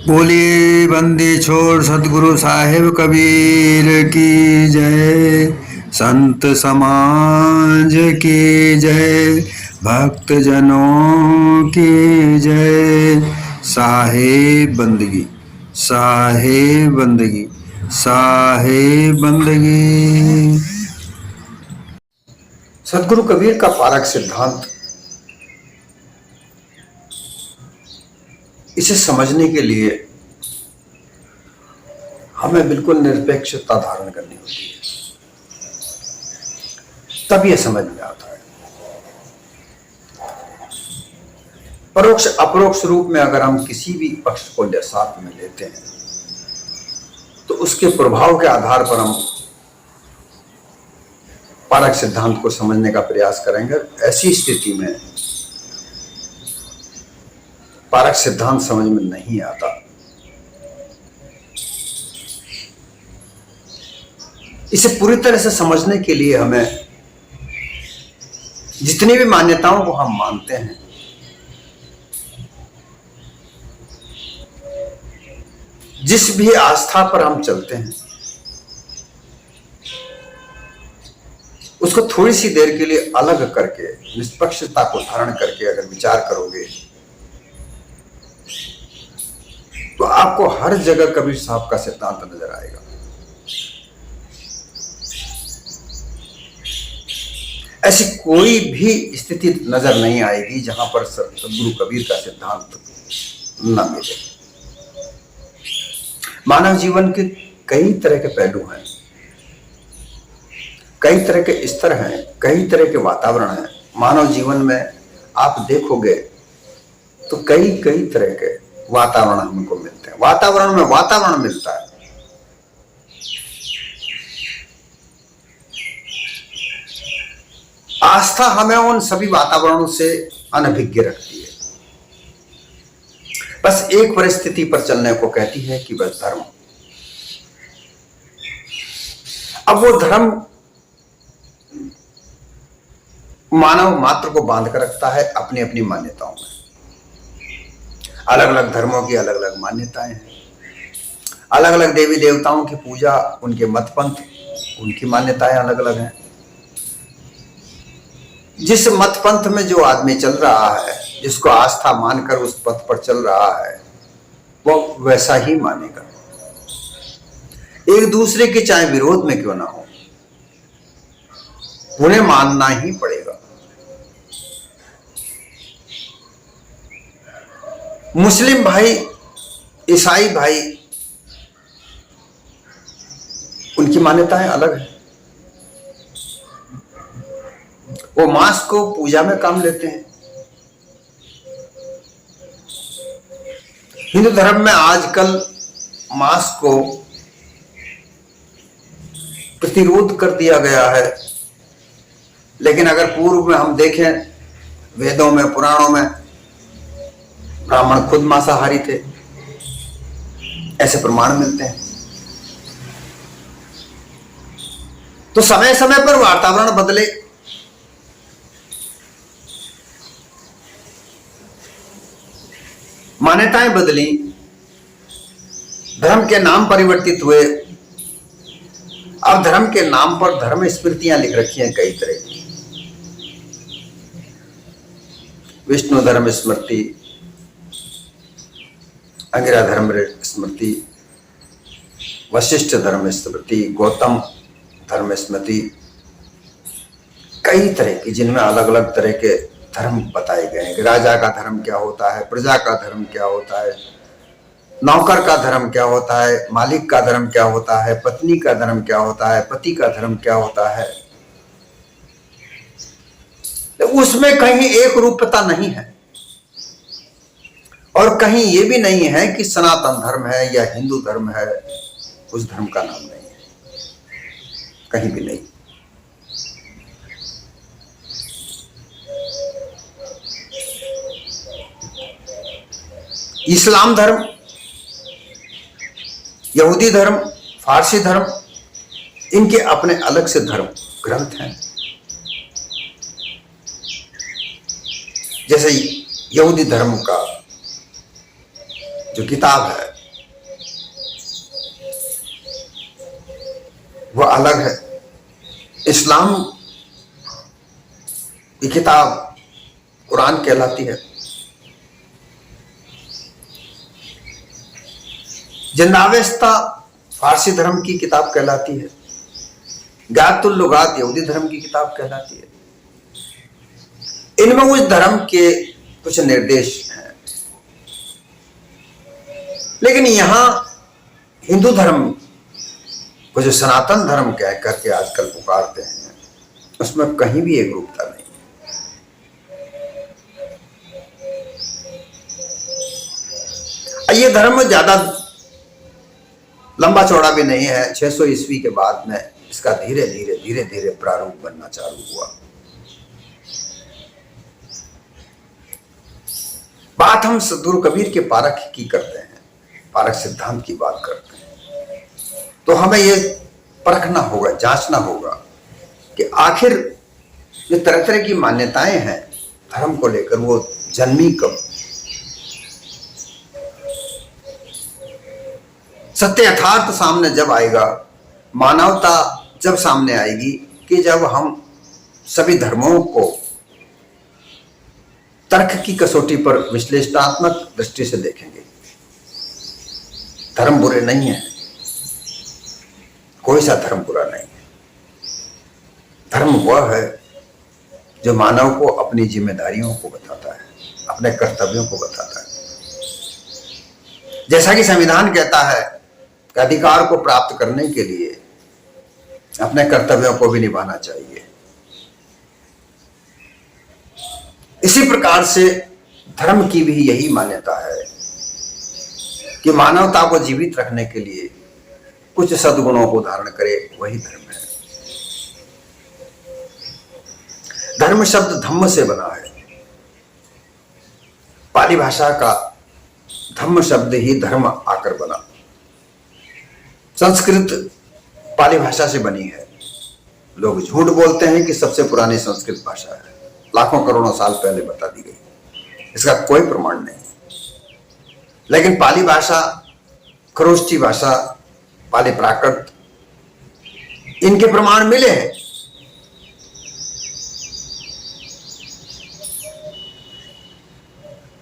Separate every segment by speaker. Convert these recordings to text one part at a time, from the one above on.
Speaker 1: बोलिए बंदी छोड़ सतगुरु साहिब कबीर की जय, संत समाज की जय, भक्त जनों की जय। साहिब बंदगी, साहिब बंदगी, साहिब बंदगी।
Speaker 2: सदगुरु कबीर का पारक सिद्धांत, इसे समझने के लिए हमें बिल्कुल निरपेक्षता धारण करनी होती है, तब यह समझ में आता है। परोक्ष अपरोक्ष रूप में अगर हम किसी भी पक्ष को साथ में लेते हैं तो उसके प्रभाव के आधार पर हम पारक सिद्धांत को समझने का प्रयास करेंगे। ऐसी स्थिति में पारक सिद्धांत समझ में नहीं आता। इसे पूरी तरह से समझने के लिए हमें जितनी भी मान्यताओं को हम मानते हैं, जिस भी आस्था पर हम चलते हैं, उसको थोड़ी सी देर के लिए अलग करके, निष्पक्षता को धारण करके अगर विचार करोगे तो आपको हर जगह कबीर साहब का सिद्धांत नजर आएगा। ऐसी कोई भी स्थिति नजर नहीं आएगी जहां पर सदगुरु कबीर का सिद्धांत न मिले। मानव जीवन के कई तरह के पहलू हैं, कई तरह के स्तर हैं, कई तरह के वातावरण हैं। मानव जीवन में आप देखोगे तो कई कई तरह के वातावरण हमको मिलते हैं। वातावरण में वातावरण मिलता है। आस्था हमें उन सभी वातावरणों से अनभिज्ञ रखती है। बस एक परिस्थिति पर चलने को कहती है कि बस धर्म। अब वो धर्म मानव मात्र को बांध कर रखता है अपनी अपनी मान्यताओं में। अलग अलग धर्मों की अलग अलग मान्यताएं हैं, अलग अलग देवी देवताओं की पूजा, उनके मत पंथ, उनकी मान्यताएं अलग अलग हैं। जिस मत पंथ में जो आदमी चल रहा है, जिसको आस्था मानकर उस पथ पर चल रहा है, वो वैसा ही मानेगा। एक दूसरे के चाहे विरोध में क्यों ना हो, उन्हें मानना ही पड़ेगा। मुस्लिम भाई, ईसाई भाई, उनकी मान्यताएं अलग है। वो मांस को पूजा में काम लेते हैं। हिंदू धर्म में आजकल मांस को प्रतिरोध कर दिया गया है, लेकिन अगर पूर्व में हम देखें, वेदों में, पुराणों में ब्राह्मण खुद मांसाहारी थे, ऐसे प्रमाण मिलते हैं। तो समय समय पर वातावरण बदले, मान्यताएं बदली, धर्म के नाम परिवर्तित हुए। अब धर्म के नाम पर धर्म स्मृतियां लिख रखी हैं कई तरह की। विष्णु धर्म स्मृति, अंगिरा धर्म स्मृति, वशिष्ठ धर्म स्मृति, गौतम धर्म स्मृति, कई तरह की, जिनमें अलग अलग तरह के धर्म बताए गए हैं कि राजा का धर्म क्या होता है, प्रजा का धर्म क्या होता है, नौकर का धर्म क्या होता है, मालिक का धर्म क्या होता है, पत्नी का धर्म क्या होता है, पति का धर्म क्या होता है। तो उसमें कहीं एक रूपता नहीं है, और कहीं ये भी नहीं है कि सनातन धर्म है या हिंदू धर्म है, उस धर्म का नाम नहीं है, कहीं भी नहीं। इस्लाम धर्म, यहूदी धर्म, फारसी धर्म, इनके अपने अलग से धर्म ग्रंथ हैं। जैसे यहूदी धर्म का जो किताब है वह अलग है। इस्लाम की किताब कुरान कहलाती है। जिंदावेस्ता फारसी धर्म की किताब कहलाती है। गातुल लुगात यहूदी धर्म की किताब कहलाती है। इनमें उस धर्म के कुछ निर्देश हैं, लेकिन यहां हिंदू धर्म को जो सनातन धर्म कह करके आजकल पुकारते हैं, उसमें कहीं भी एक रूपता नहीं। ये धर्म ज्यादा लंबा चौड़ा भी नहीं है। 600 ईस्वी के बाद में इसका धीरे धीरे प्रारूप बनना चालू हुआ। बात हम सद्गुरु कबीर के पारख की करते हैं, पारख सिद्धांत की बात करते हैं, तो हमें ये परखना होगा, जांचना होगा कि आखिर जो तरह तरह की मान्यताएं हैं धर्म को लेकर, वो जन्मी कब। सत्य यथार्थ सामने जब आएगा, मानवता जब सामने आएगी, कि जब हम सभी धर्मों को तर्क की कसौटी पर विश्लेषणात्मक दृष्टि से देखेंगे। धर्म बुरे नहीं है, कोई सा धर्म बुरा नहीं है। धर्म वह है जो मानव को अपनी जिम्मेदारियों को बताता है, अपने कर्तव्यों को बताता है। जैसा कि संविधान कहता है कि अधिकार को प्राप्त करने के लिए अपने कर्तव्यों को भी निभाना चाहिए, इसी प्रकार से धर्म की भी यही मान्यता है कि मानवता को जीवित रखने के लिए कुछ सद्गुणों को धारण करे, वही धर्म है। धर्म शब्द धम्म से बना है। पाली भाषा का धम्म शब्द ही धर्म आकर बना। संस्कृत पाली भाषा से बनी है। लोग झूठ बोलते हैं कि सबसे पुरानी संस्कृत भाषा है, लाखों करोड़ों साल पहले बता दी गई। इसका कोई प्रमाण नहीं। लेकिन पाली भाषा, खरोष्ठी भाषा, पाली प्राकृत, इनके प्रमाण मिले हैं।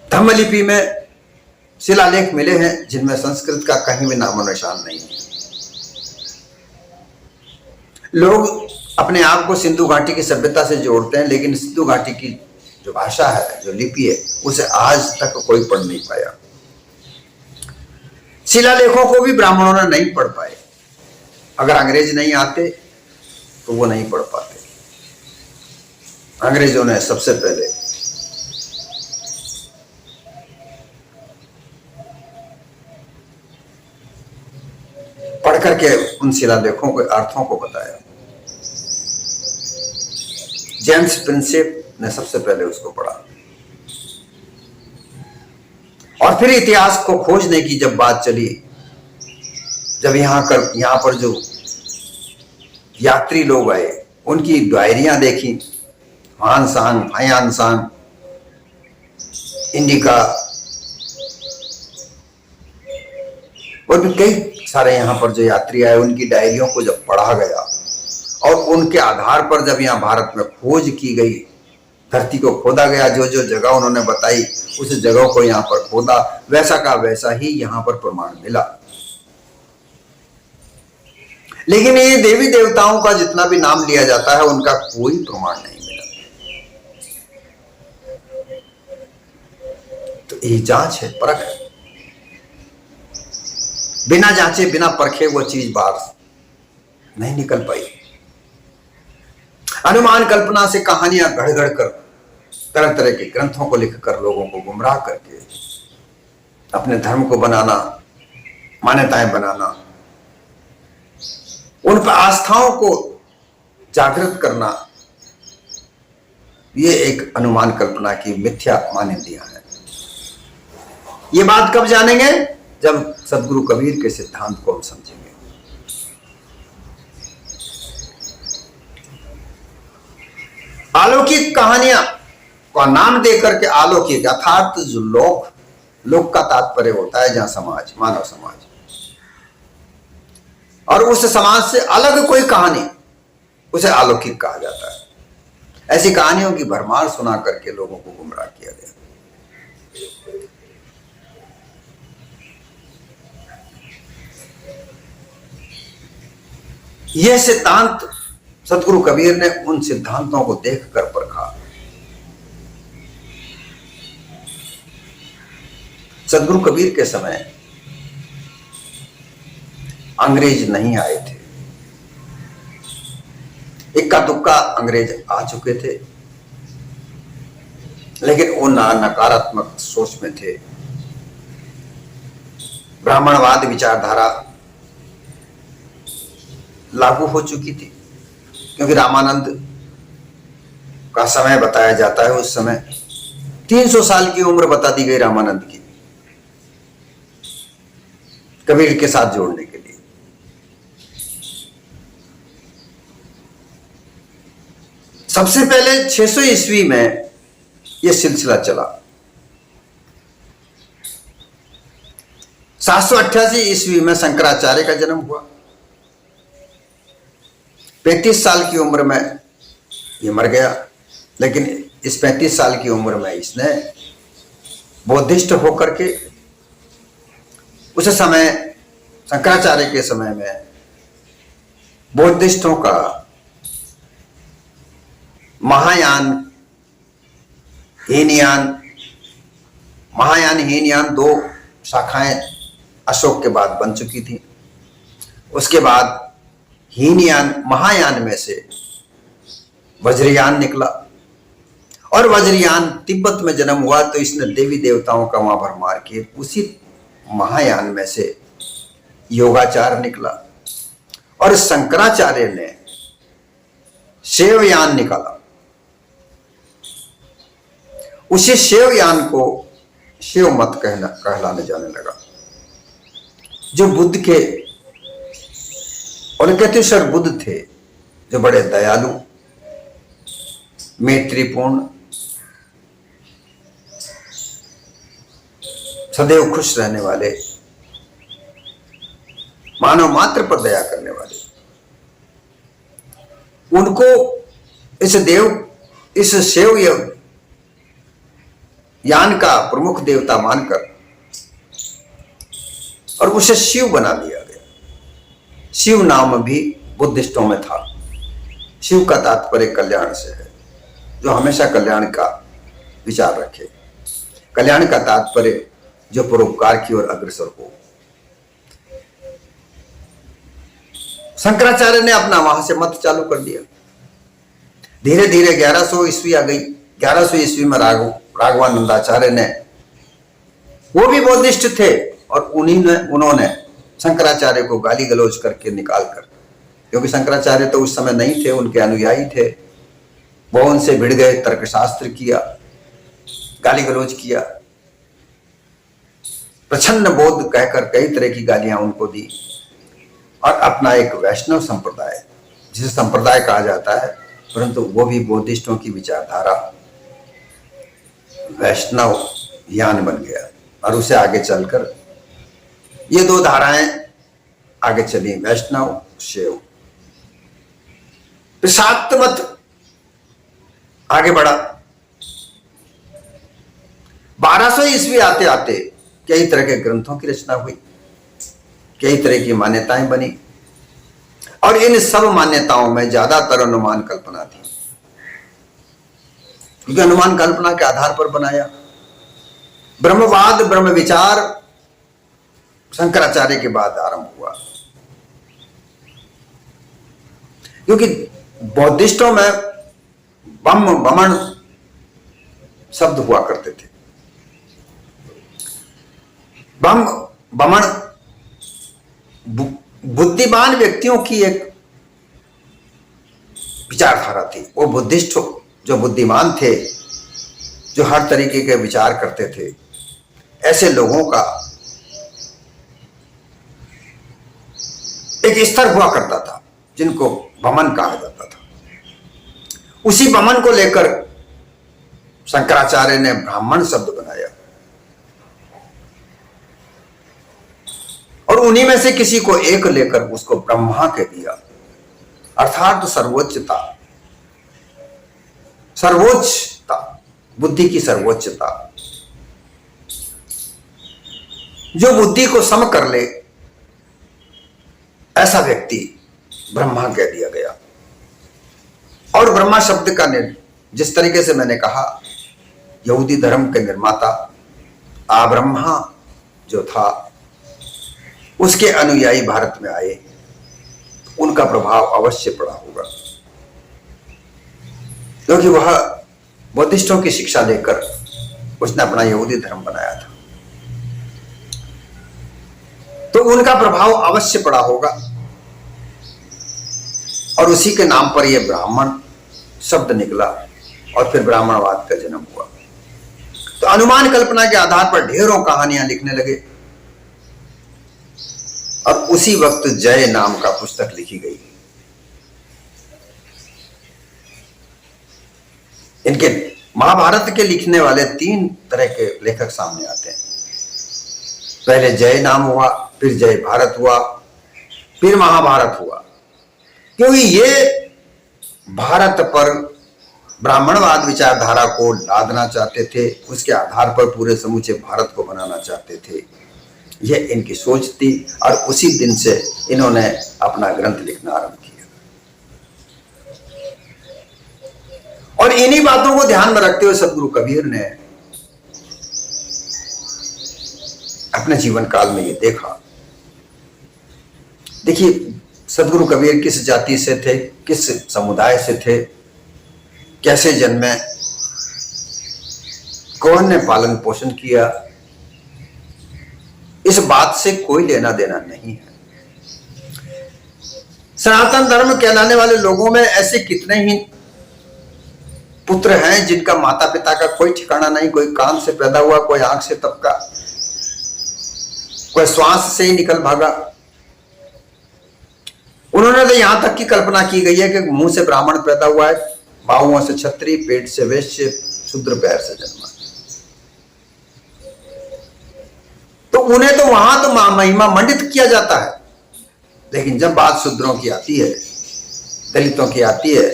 Speaker 2: धम्मलिपि में शिलालेख मिले हैं जिनमें संस्कृत का कहीं भी नामो निशान नहीं है। लोग अपने आप को सिंधु घाटी की सभ्यता से जोड़ते हैं, लेकिन सिंधु घाटी की जो भाषा है, जो लिपि है, उसे आज तक कोई पढ़ नहीं पाया। शिलालेखों को भी ब्राह्मणों ने नहीं पढ़ पाए। अगर अंग्रेज नहीं आते तो वो नहीं पढ़ पाते। अंग्रेजों ने सबसे पहले पढ़ करके उन शिलालेखों के अर्थों को बताया। जेम्स प्रिंसेप ने सबसे पहले उसको पढ़ा, और फिर इतिहास को खोजने की जब बात चली, जब यहां पर जो यात्री लोग आए, उनकी डायरियां देखी, हानसांग, हायांसांग, इंडिका, और भी कई सारे यहां पर जो यात्री आए, उनकी डायरियों को जब पढ़ा गया और उनके आधार पर जब यहाँ भारत में खोज की गई, धरती को खोदा गया, जो जो जगह उन्होंने बताई उस जगह को यहाँ पर खोदा, वैसा का वैसा ही यहाँ पर प्रमाण मिला। लेकिन ये देवी देवताओं का जितना भी नाम लिया जाता है, उनका कोई प्रमाण नहीं मिला। तो ये जांच है, परख है। बिना जांचे, बिना परखे वो चीज बाहर नहीं निकल पाई। अनुमान कल्पना से कहानियां गढ़ गढ़ कर, तरह तरह के ग्रंथों को लिखकर लोगों को गुमराह करके अपने धर्म को बनाना, मान्यताएं बनाना, उन पर आस्थाओं को जागृत करना, ये एक अनुमान कल्पना की मिथ्या मान्यताएं हैं। ये बात कब जानेंगे? जब सद्गुरु कबीर के सिद्धांत को हम समझेंगे। अलौकिक कहानियां का नाम देकर के अलौकिक, अर्थात जो लोक का तात्पर्य होता है, जहां समाज, मानव समाज, और उस समाज से अलग कोई कहानी, उसे अलौकिक कहा जाता है। ऐसी कहानियों की भरमार सुना करके लोगों को गुमराह किया गया। यह सिद्धांत सदगुरु कबीर ने उन सिद्धांतों को देखकर परखा। सदगुरु कबीर के समय अंग्रेज नहीं आए थे, इक्का दुक्का अंग्रेज आ चुके थे, लेकिन वो नकारात्मक सोच में थे। ब्राह्मणवाद विचारधारा लागू हो चुकी थी, क्योंकि रामानंद का समय बताया जाता है। उस समय 300 साल की उम्र बता दी गई रामानंद की, कबीर के साथ जोड़ने के लिए। सबसे पहले 600 ईस्वी में यह सिलसिला चला। 788 ईस्वी में शंकराचार्य का जन्म हुआ। 35 साल की उम्र में ये मर गया, लेकिन इस 35 साल की उम्र में इसने बौद्धिस्ट होकर के, उस समय शंकराचार्य के समय में बौद्धिस्टों का महायान हीनयान, महायान हीनयान 2 शाखाएं अशोक के बाद बन चुकी थी। उसके बाद हीनयान महायान में से वज्रयान निकला, और वज्रयान तिब्बत में जन्म हुआ, तो इसने देवी देवताओं का वहां भरमार किए। उसी महायान में से योगाचार निकला, और शंकराचार्य ने शैवयान निकाला। उसी शैवयान को शिव मत कहलाने जाने लगा, जो बुद्ध के और गतिश्वर बुद्ध थे, जो बड़े दयालु, मैत्रीपूर्ण, सदैव खुश रहने वाले, मानव मात्र पर दया करने वाले, उनको इस शैव यान का प्रमुख देवता मानकर और उसे शिव बना दिया गया। शिव नाम भी बुद्धिस्टों में था। शिव का तात्पर्य कल्याण से है, जो हमेशा कल्याण का विचार रखे। कल्याण का तात्पर्य जो परोपकार की ओर अग्रसर हो। शंकराचार्य ने अपना वहां से मत चालू कर दिया। धीरे धीरे 1100 ईस्वी आ गई। 1100 ईस्वी में राघवानंदाचार्य ने, वो भी बौद्धिस्ट थे, और उन्होंने शंकराचार्य को गाली गलौज करके निकाल कर, क्योंकि शंकराचार्य तो उस समय नहीं थे, उनके अनुयायी थे, वो उनसे भिड़ गए, तर्कशास्त्र किया, गाली गलौज किया, प्रछन्न बोध कहकर कई तरह की गालियां उनको दी, और अपना एक वैष्णव संप्रदाय, जिसे संप्रदाय कहा जाता है, परंतु वो भी बौद्धिस्टों की विचारधारा वैष्णव यान बन गया। और उसे आगे चलकर ये 2 धाराएं आगे चली, वैष्णव शैव। फिर शाक्त मत आगे बढ़ा। 1200 ईस्वी आते आते कई तरह के ग्रंथों की रचना हुई, कई तरह की मान्यताएं बनी, और इन सब मान्यताओं में ज्यादातर अनुमान कल्पना थी, क्योंकि अनुमान कल्पना के आधार पर बनाया। ब्रह्मवाद, ब्रह्म विचार शंकराचार्य के बाद आरंभ हुआ, क्योंकि बौद्धिस्टों में बमन शब्द हुआ करते थे। बमन बुद्धिमान व्यक्तियों की एक विचारधारा थी। वो बुद्धिस्ट जो बुद्धिमान थे, जो हर तरीके के विचार करते थे, ऐसे लोगों का एक स्तर हुआ करता था, जिनको बमन कहा जाता था। उसी बमन को लेकर शंकराचार्य ने ब्राह्मण शब्द बनाया, और और उन्हीं में से किसी को एक लेकर उसको ब्रह्मा कह दिया, अर्थात सर्वोच्चता, सर्वोच्चता, बुद्धि की सर्वोच्चता, जो बुद्धि को सम कर ले ऐसा व्यक्ति ब्रह्मा कह दिया गया। और ब्रह्मा शब्द का जिस तरीके से मैंने कहा, यहूदी धर्म के निर्माता अब्रह्मा जो था, उसके अनुयायी भारत में आए, उनका प्रभाव अवश्य पड़ा होगा, क्योंकि वह बुद्धिस्टों की शिक्षा लेकर उसने अपना यहूदी धर्म बनाया था, तो उनका प्रभाव अवश्य पड़ा होगा। और उसी के नाम पर यह ब्राह्मण शब्द निकला और फिर ब्राह्मणवाद का जन्म हुआ। तो अनुमान कल्पना के आधार पर ढेरों कहानियां लिखने लगे और उसी वक्त जय नाम का पुस्तक लिखी गई। इनके महाभारत के लिखने वाले 3 तरह के लेखक सामने आते हैं। पहले जय नाम हुआ, फिर जय भारत हुआ, फिर महाभारत हुआ, क्योंकि ये भारत पर ब्राह्मणवाद विचारधारा को लादना चाहते थे, उसके आधार पर पूरे समूचे भारत को बनाना चाहते थे। यह इनकी सोच थी और उसी दिन से इन्होंने अपना ग्रंथ लिखना आरंभ किया। और इन्हीं बातों को ध्यान में रखते हुए सदगुरु कबीर ने अपने जीवन काल में ये देखा। देखिए, सदगुरु कबीर किस जाति से थे, किस समुदाय से थे, कैसे जन्मे, कौन ने पालन पोषण किया, इस बात से कोई लेना देना नहीं है। सनातन धर्म कहलाने वाले लोगों में ऐसे कितने ही पुत्र हैं जिनका माता पिता का कोई ठिकाना नहीं, कोई कान से पैदा हुआ, कोई आंख से टपका, कोई श्वास से ही निकल भागा। उन्होंने तो यहां तक की कल्पना की गई है कि मुंह से ब्राह्मण पैदा हुआ है, बाहुओं से क्षत्रिय, पेट से वैश्य, शूद्र पैर से जन्मा। तो उन्हें तो वहां तो महिमा मंडित किया जाता है, लेकिन जब बात शूद्रों की आती है, दलितों की आती है,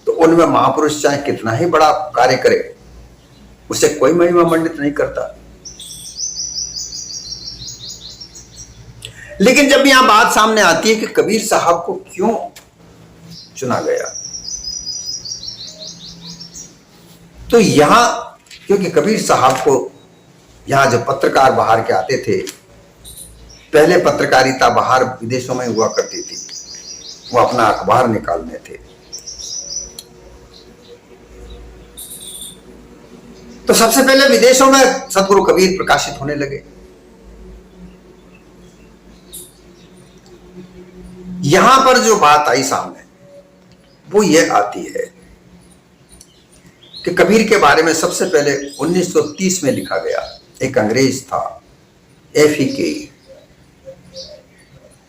Speaker 2: तो उनमें महापुरुष चाहे कितना ही बड़ा कार्य करे, उसे कोई महिमा मंडित नहीं करता। लेकिन जब यहां बात सामने आती है कि कबीर साहब को क्यों चुना गया, तो यहां क्योंकि कबीर साहब को यहां जो पत्रकार बाहर के आते थे, पहले पत्रकारिता बाहर विदेशों में हुआ करती थी, वो अपना अखबार निकालने थे। तो सबसे पहले विदेशों में सदगुरु कबीर प्रकाशित होने लगे। यहां पर जो बात आई सामने वो ये आती है कि कबीर के बारे में सबसे पहले 1930 में लिखा गया। एक अंग्रेज था, एफी के,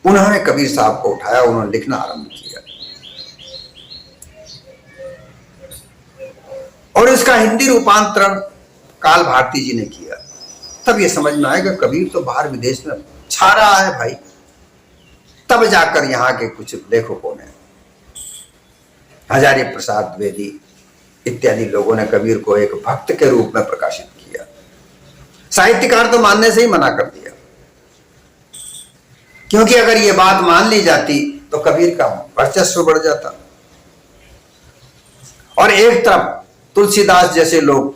Speaker 2: उन्होंने कबीर साहब को उठाया, उन्होंने लिखना आरंभ किया और इसका हिंदी रूपांतरण काल भारती जी ने किया। तब ये समझ में आएगा कबीर तो बाहर विदेश में छा रहा है भाई। तब जाकर यहाँ के कुछ लेखकों ने, हजारी प्रसाद द्विवेदी इत्यादि लोगों ने कबीर को एक भक्त के रूप में प्रकाशित किया। साहित्यकार तो मानने से ही मना कर दिया, क्योंकि अगर ये बात मान ली जाती तो कबीर का वर्चस्व बढ़ जाता। और एक तरफ तुलसीदास जैसे लोग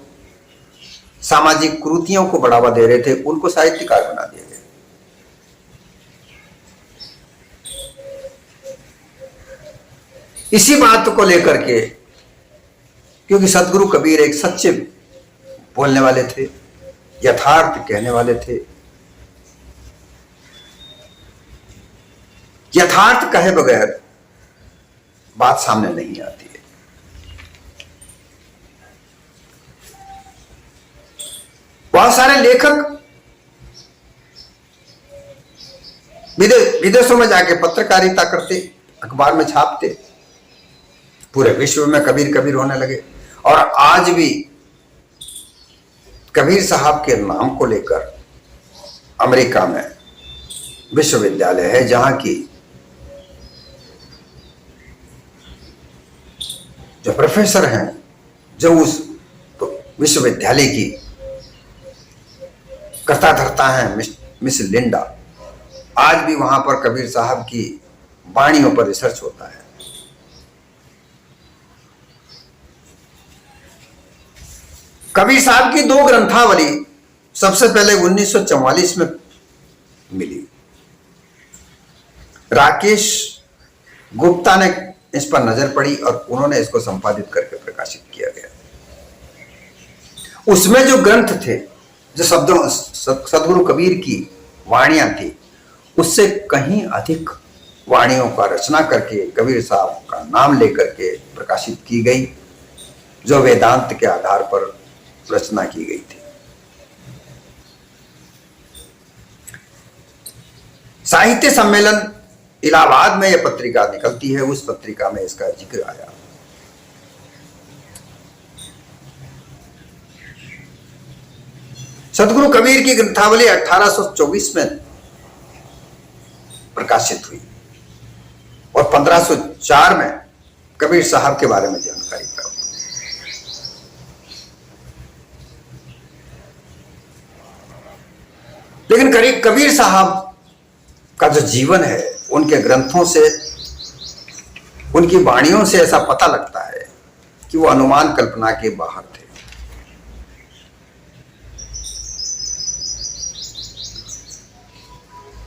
Speaker 2: सामाजिक कुरीतियों को बढ़ावा दे रहे थे, उनको साहित्यकार बना दिया गया। इसी बात को लेकर के, क्योंकि सदगुरु कबीर एक सच्चे बोलने वाले थे, यथार्थ कहने वाले थे, यथार्थ कहे बगैर बात सामने नहीं आती है। बहुत सारे लेखक विदेशों में जाके पत्रकारिता करते, अखबार में छापते, पूरे विश्व में कबीर कबीर होने लगे। और आज भी कबीर साहब के नाम को लेकर अमेरिका में विश्वविद्यालय है, जहां की जो प्रोफेसर हैं, जो उस विश्वविद्यालय की कर्ता धर्ता है, मिस लिंडा, आज भी वहां पर कबीर साहब की वाणियों पर रिसर्च होता है। कबीर साहब की 2 ग्रंथावली सबसे पहले 1944 में मिली। राकेश गुप्ता ने इस पर नजर पड़ी और उन्होंने इसको संपादित करके प्रकाशित किया गया। उसमें जो ग्रंथ थे, जो शब्दों सदगुरु कबीर की वाणियां थी, उससे कहीं अधिक वाणियों का रचना करके कबीर साहब का नाम लेकर के प्रकाशित की गई, जो वेदांत के आधार पर रचना की गई थी। साहित्य सम्मेलन इलाहाबाद में यह पत्रिका निकलती है, उस पत्रिका में इसका जिक्र आया। सदगुरु कबीर की ग्रंथावली 1824 में प्रकाशित हुई और 1504 में कबीर साहब के बारे में जानकारी प्राप्त। लेकिन कबीर साहब का जो जीवन है, उनके ग्रंथों से, उनकी वाणियों से ऐसा पता लगता है कि वो अनुमान कल्पना के बाहर थे।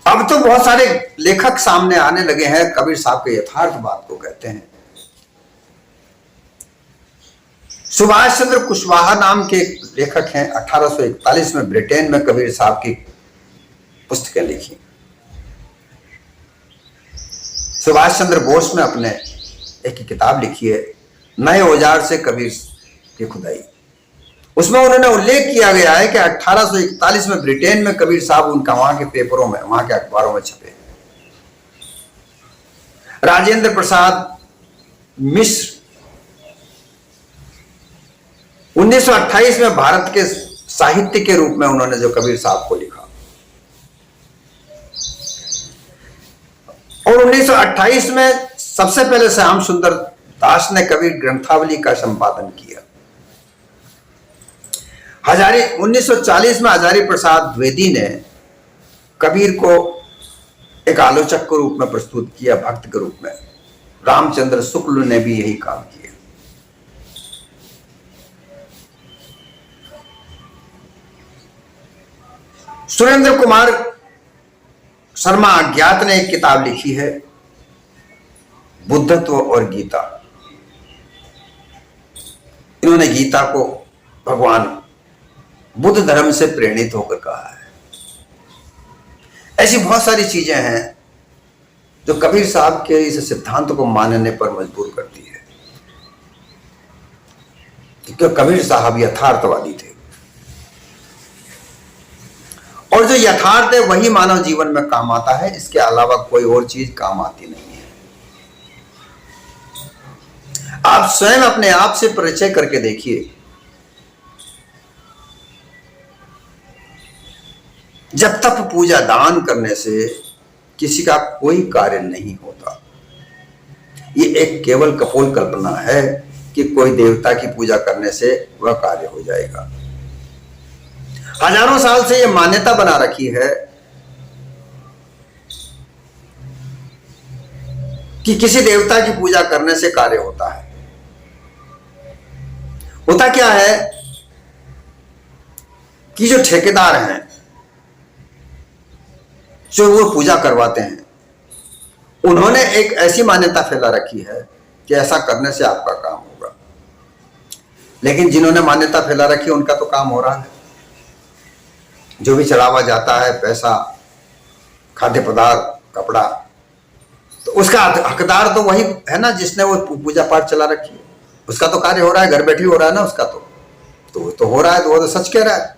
Speaker 2: अब तो बहुत सारे लेखक सामने आने लगे हैं, कबीर साहब के यथार्थ बात को कहते हैं। सुभाष चंद्र कुशवाहा नाम के लेखक हैं, 1841 में ब्रिटेन में कबीर साहब की पुस्तकें लिखी। सुभाष चंद्र बोस ने अपने एक किताब लिखी है, नए औजार से कबीर की खुदाई। उसमें उन्होंने उल्लेख किया गया है कि 1841 में ब्रिटेन में कबीर साहब उनका वहां के पेपरों में, वहां के अखबारों में छपे। राजेंद्र प्रसाद मिश्र 1928 में भारत के साहित्य के रूप में उन्होंने जो कबीर साहब को लिखा, और 1928 में सबसे पहले श्याम सुंदर दास ने कबीर ग्रंथावली का संपादन किया। 1940 में हजारी प्रसाद द्विवेदी ने कबीर को एक आलोचक के रूप में प्रस्तुत किया, भक्त के रूप में। रामचंद्र शुक्ल ने भी यही काम किया। सुरेंद्र कुमार शर्मा अज्ञात ने एक किताब लिखी है, बुद्धत्व और गीता। इन्होंने गीता को भगवान बुद्ध धर्म से प्रेरित होकर कहा है। ऐसी बहुत सारी चीजें हैं जो कबीर साहब के इस सिद्धांत को मानने पर मजबूर करती है, क्योंकि कबीर साहब यथार्थवादी थे, और जो यथार्थ है वही मानव जीवन में काम आता है। इसके अलावा कोई और चीज काम आती नहीं है। आप स्वयं अपने आप से परिचय करके देखिए। जब तप पूजा दान करने से किसी का कोई कार्य नहीं होता। ये एक केवल कपोल कल्पना है कि कोई देवता की पूजा करने से वह कार्य हो जाएगा। हजारों साल से यह मान्यता बना रखी है कि किसी देवता की पूजा करने से कार्य होता है। होता क्या है कि जो ठेकेदार हैं, जो वो पूजा करवाते हैं, उन्होंने एक ऐसी मान्यता फैला रखी है कि ऐसा करने से आपका काम होगा। लेकिन जिन्होंने मान्यता फैला रखी है उनका तो काम हो रहा है। जो भी चढ़ावा जाता है, पैसा, खाद्य पदार्थ, कपड़ा, तो उसका हकदार तो वही है ना जिसने वो पूजा पाठ चला रखी है। उसका तो कार्य हो रहा है, घर बैठे हो रहा है ना उसका तो हो रहा है। तो वो तो सच कह रहा है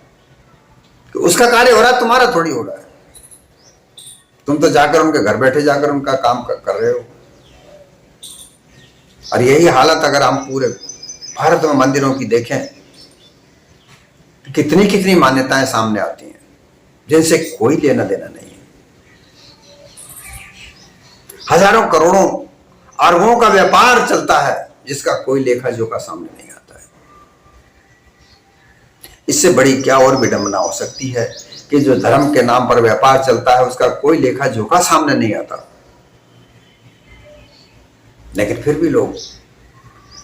Speaker 2: कि उसका कार्य हो रहा है, तुम्हारा थोड़ी हो रहा है। तुम तो जाकर उनके घर बैठे जाकर उनका काम कर रहे हो। और यही हालत अगर हम पूरे भारत में मंदिरों की देखें, कितनी कितनी मान्यताएं सामने आती हैं जिनसे कोई लेना देना नहीं है। हजारों करोड़ों अरबों का व्यापार चलता है जिसका कोई लेखा जोखा सामने नहीं आता है। इससे बड़ी क्या और विडंबना हो सकती है कि जो धर्म के नाम पर व्यापार चलता है उसका कोई लेखा जोखा सामने नहीं आता, लेकिन फिर भी लोग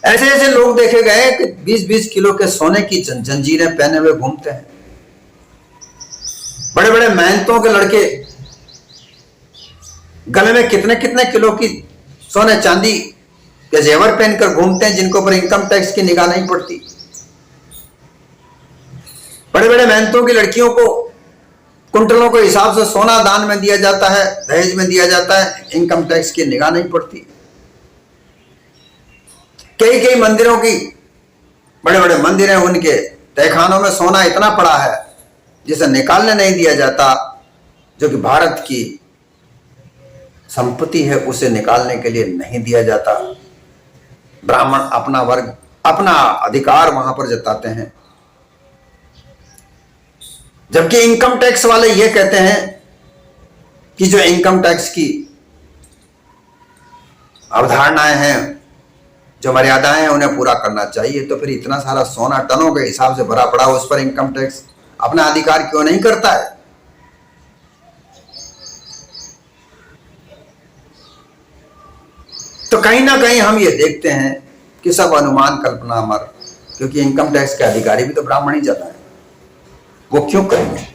Speaker 2: ऐसे ऐसे लोग देखे गए कि 20-20 किलो के सोने की जंजीरें पहने हुए घूमते हैं। बड़े बड़े मेहनतों के लड़के गले में कितने कितने किलो की सोने चांदी के जेवर पहनकर घूमते हैं जिनके ऊपर इनकम टैक्स की निगाह नहीं पड़ती। बड़े बड़े मेहनतों की लड़कियों को कुंटलों के हिसाब से सोना दान में दिया जाता है, दहेज में दिया जाता है, इनकम टैक्स की निगाह नहीं पड़ती। कई कई मंदिरों की बड़े बड़े मंदिर हैं, उनके तहखानों में सोना इतना पड़ा है जिसे निकालने नहीं दिया जाता। जो कि भारत की संपत्ति है उसे निकालने के लिए नहीं दिया जाता। ब्राह्मण अपना वर्ग अपना अधिकार वहां पर जताते हैं, जबकि इनकम टैक्स वाले ये कहते हैं कि जो इनकम टैक्स की अवधारणाएं हैं, जो मर्यादाएं हैं, उन्हें पूरा करना चाहिए। तो फिर इतना सारा सोना टनों के हिसाब से भरा पड़ा, उस पर इनकम टैक्स अपना अधिकार क्यों नहीं करता है? तो कहीं ना कहीं हम ये देखते हैं कि सब अनुमान कल्पना मर, क्योंकि इनकम टैक्स के अधिकारी भी तो ब्राह्मण ही ज्यादा है, वो क्यों करेंगे?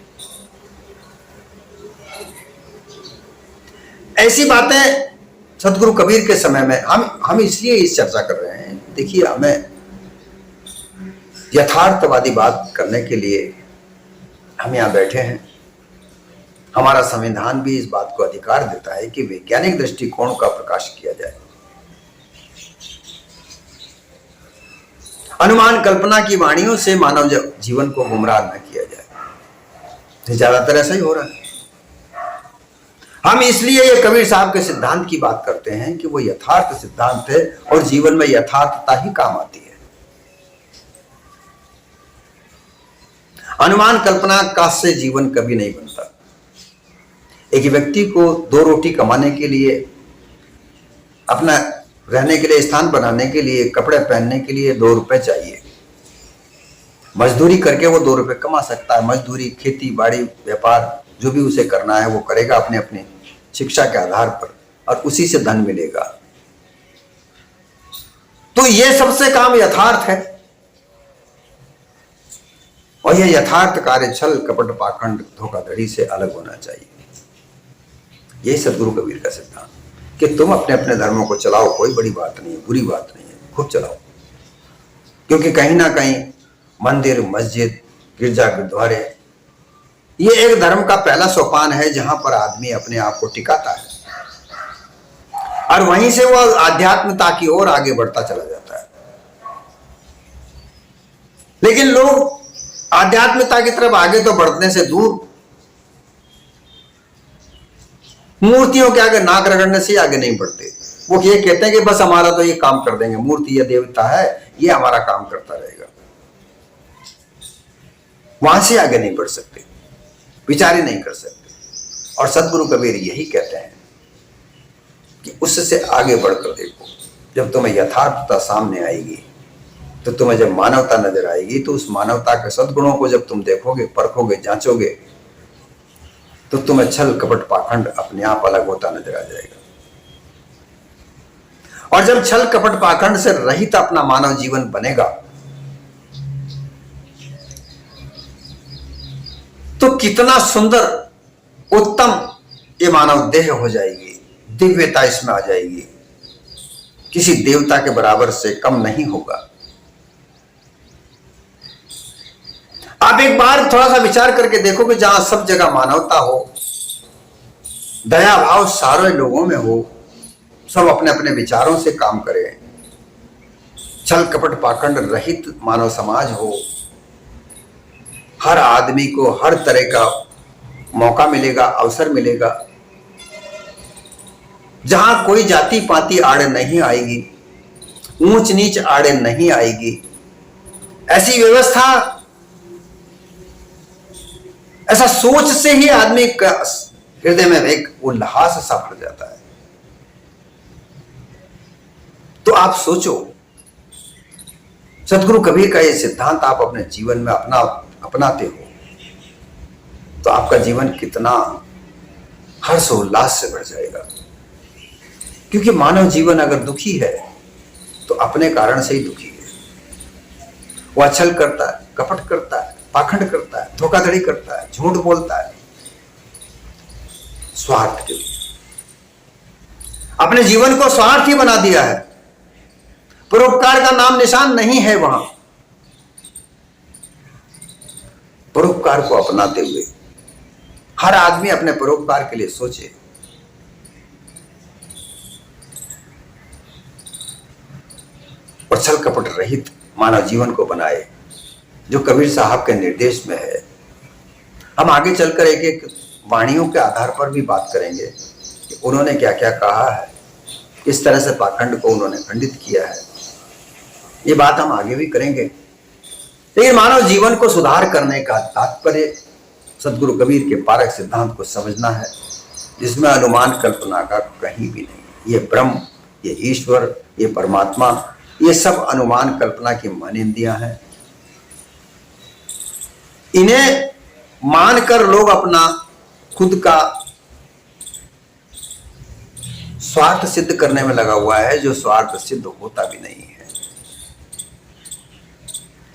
Speaker 2: ऐसी बातें सदगुरु कबीर के समय में हम इसलिए इस चर्चा कर रहे हैं। देखिए, हमें यथार्थवादी बात करने के लिए हम यहां बैठे हैं। हमारा संविधान भी इस बात को अधिकार देता है कि वैज्ञानिक दृष्टिकोण का प्रकाश किया जाए, अनुमान कल्पना की वाणियों से मानव जीवन को गुमराह न किया जाए। ज्यादातर ऐसा ही हो रहा है। हम इसलिए ये कबीर साहब के सिद्धांत की बात करते हैं कि वो यथार्थ सिद्धांत है और जीवन में यथार्थता ही काम आती है। अनुमान कल्पना का से जीवन कभी नहीं बनता। एक व्यक्ति को 2 रोटी कमाने के लिए, अपना रहने के लिए स्थान बनाने के लिए, कपड़े पहनने के लिए 2 रुपए चाहिए। मजदूरी करके वो 2 रुपए कमा सकता है। मजदूरी, खेती बाड़ी, व्यापार जो भी उसे करना है वो करेगा अपने अपने शिक्षा के आधार पर, और उसी से धन मिलेगा। तो ये सबसे काम यथार्थ है, और यह यथार्थ कार्य छल कपट पाखंड धोखाधड़ी से अलग होना चाहिए। यही सदगुरु कबीर का सिद्धांत कि तुम अपने अपने धर्मों को चलाओ, कोई बड़ी बात नहीं है, बुरी बात नहीं है, खूब चलाओ। क्योंकि कहीं ना कहीं मंदिर, मस्जिद, गिरजा, गुरुद्वारे ये एक धर्म का पहला सोपान है जहां पर आदमी अपने आप को टिकाता है, और वहीं से वो आध्यात्मिकता की ओर आगे बढ़ता चला जाता है। लेकिन लोग आध्यात्मिकता की तरफ आगे तो बढ़ने से दूर मूर्तियों के आगे नाक रगड़ने से आगे नहीं बढ़ते। वो ये कहते हैं कि बस हमारा तो ये काम कर देंगे, मूर्ति या देवता है, ये हमारा काम करता रहेगा। वहां से आगे नहीं बढ़ सकते, विचार ही नहीं कर सकते। और सदगुरु कबीर यही कहते हैं कि उससे आगे बढ़कर देखो। जब तुम्हें यथार्थता सामने आएगी, तो तुम्हें जब मानवता नजर आएगी, तो उस मानवता के सद्गुणों को जब तुम देखोगे, परखोगे, जांचोगे, तो तुम्हें छल कपट पाखंड अपने आप अलग होता नजर आ जाएगा। और जब छल कपट पाखंड से रहित अपना मानव जीवन बनेगा, तो कितना सुंदर, उत्तम ये मानव देह हो जाएगी, दिव्यता इसमें आ जाएगी, किसी देवता के बराबर से कम नहीं होगा। आप एक बार थोड़ा सा विचार करके देखो कि जहां सब जगह मानवता हो, दया भाव सारे लोगों में हो, सब अपने अपने विचारों से काम करें, छल कपट पाखंड रहित मानव समाज हो, हर आदमी को हर तरह का मौका मिलेगा, अवसर मिलेगा, जहां कोई जाति पाति आड़े नहीं आएगी, ऊंच नीच आड़े नहीं आएगी, ऐसी व्यवस्था, ऐसा सोच से ही आदमी का हृदय में एक उल्लास सा भर जाता है। तो आप सोचो, सदगुरु कबीर का ये सिद्धांत आप अपने जीवन में अपनाते हो तो आपका जीवन कितना हर्षोल्लास से भर जाएगा। क्योंकि मानव जीवन अगर दुखी है तो अपने कारण से ही दुखी है। वो छल करता है, कपट करता है, पाखंड करता है, धोखाधड़ी करता है, झूठ बोलता है, स्वार्थ के लिए अपने जीवन को स्वार्थी बना दिया है। परोपकार का नाम निशान नहीं है वहां। परोपकार को अपनाते हुए हर आदमी अपने परोपकार के लिए सोचे। और छल कपट रहित मानव जीवन को बनाए, जो कबीर साहब के निर्देश में है। हम आगे चलकर एक एक वाणियों के आधार पर भी बात करेंगे कि उन्होंने क्या क्या कहा है, किस तरह से पाखंड को उन्होंने खंडित किया है। ये बात हम आगे भी करेंगे। लेकिन मानव जीवन को सुधार करने का तात्पर्य सदगुरु कबीर के पारक सिद्धांत को समझना है, जिसमें अनुमान कल्पना का कहीं भी नहीं। ये ब्रह्म, ये ईश्वर, ये परमात्मा, ये सब अनुमान कल्पना की मानिंदियां हैं। इन्हें मानकर लोग अपना खुद का स्वार्थ सिद्ध करने में लगा हुआ है, जो स्वार्थ सिद्ध होता भी नहीं है।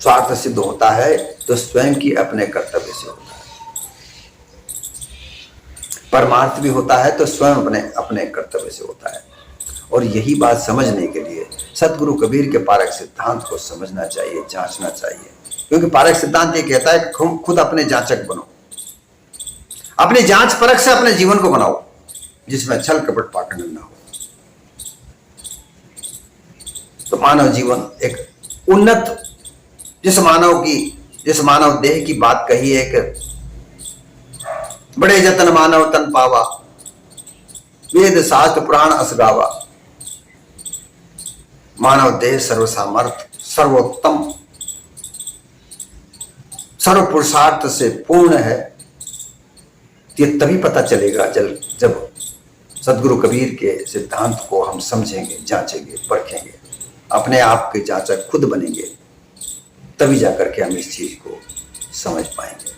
Speaker 2: स्वार्थ सिद्ध होता है तो स्वयं की अपने कर्तव्य से होता है। परमार्थ भी होता है तो स्वयं अपने कर्तव्य से होता है। और यही बात समझने के लिए सदगुरु कबीर के पारक सिद्धांत को समझना चाहिए, जांचना चाहिए। क्योंकि पारक सिद्धांत ये कहता है कि खुद अपने जांचक बनो, अपनी जांच परख से अपने जीवन को बनाओ, जिसमें छल कपट पाखंड न हो। तो मानव जीवन एक उन्नत, जिस मानव देह की बात कही है कि बड़े जतन मानव तन पावा, वेद शास्त्र पुराण असगावा। मानव देह सर्वसामर्थ, सर्वोत्तम, सर्व पुरुषार्थ से पूर्ण है। ये तभी पता चलेगा जब सदगुरु कबीर के सिद्धांत को हम समझेंगे, जांचेंगे, परखेंगे, अपने आप के जांचक खुद बनेंगे, तभी जाकर के हम इस चीज को समझ पाएंगे।